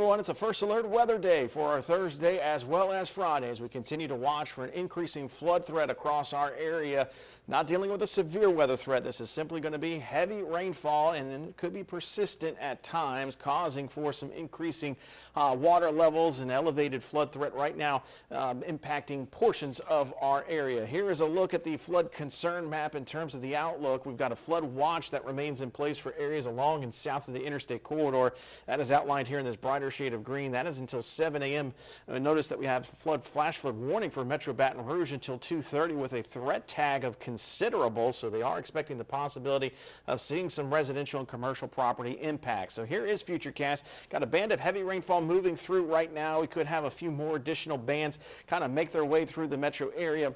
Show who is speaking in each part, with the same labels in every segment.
Speaker 1: everyone, it's a first alert weather day for our Thursday as well as Friday as we continue to watch for an increasing flood threat across our area. Not dealing with a severe weather threat. This is simply going to be heavy rainfall, and it could be persistent at times, causing for some increasing water levels and elevated flood threat right now, impacting portions of our area. Here is a look at the flood concern map in terms of the outlook. We've got a flood watch that remains in place for areas along and south of the interstate corridor. That is outlined here in this brighter shade of green. That is until 7 a.m. Notice that we have flash flood warning for Metro Baton Rouge until 2:30 with a threat tag of considerable, so they are expecting the possibility of seeing some residential and commercial property impacts. So here is Futurecast. Got a band of heavy rainfall moving through right now. We could have a few more additional bands kind of make their way through the metro area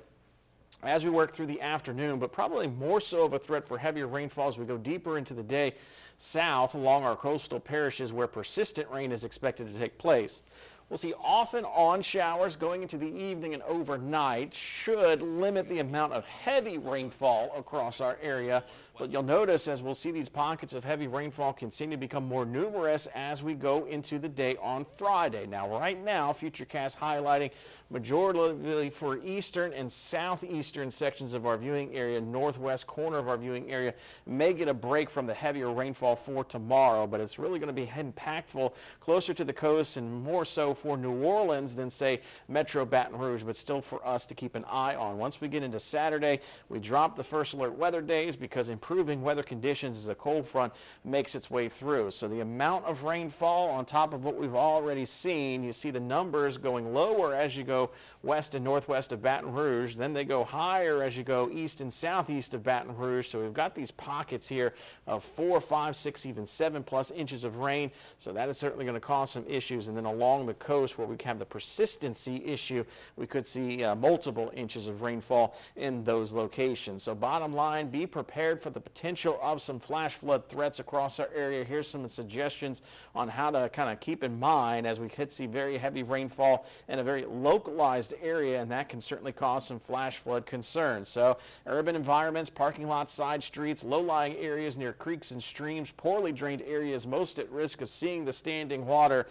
Speaker 1: as we work through the afternoon, but probably more so of a threat for heavier rainfall as we go deeper into the day south along our coastal parishes where persistent rain is expected to take place. We'll see off and on showers going into the evening and overnight should limit the amount of heavy rainfall across our area. But you'll notice as we'll see these pockets of heavy rainfall continue to become more numerous as we go into the day on Friday. Now, right now, Futurecast highlighting majority for eastern and southeastern sections of our viewing area, northwest corner of our viewing area may get a break from the heavier rainfall for tomorrow, but it's really going to be impactful closer to the coast and more so for New Orleans than, say, Metro Baton Rouge, but still for us to keep an eye on. Once we get into Saturday, we drop the first alert weather days because improving weather conditions as a cold front makes its way through. So the amount of rainfall on top of what we've already seen, you see the numbers going lower as you go west and northwest of Baton Rouge. Then they go higher as you go east and southeast of Baton Rouge. So we've got these pockets here of 4, 5, 6, even 7+ inches of rain. So that is certainly going to cause some issues. And then along the coast where we have the persistency issue, we could see multiple inches of rainfall in those locations. So bottom line, be prepared for the potential of some flash flood threats across our area. Here's some suggestions on how to kind of keep in mind as we could see very heavy rainfall in a very localized area, and that can certainly cause some flash flood concerns. So urban environments, parking lots, side streets, low-lying areas near creeks and streams, poorly drained areas most at risk of seeing the standing water.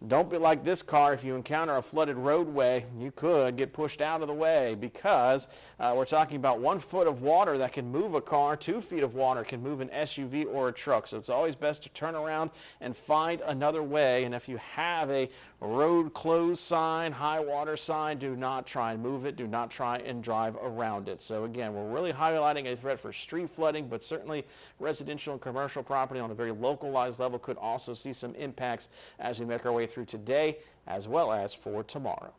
Speaker 1: Don't be like this car. If you encounter a flooded roadway, you could get pushed out of the way because we're talking about 1 foot of water that can move a car, 2 feet of water can move an SUV or a truck. So it's always best to turn around and find another way. And if you have a road closed sign, high water sign, do not try and move it. Do not try and drive around it. So again, we're really highlighting a threat for street flooding, but certainly residential and commercial property on a very localized level could also see some impacts as we make our way through today as well as for tomorrow.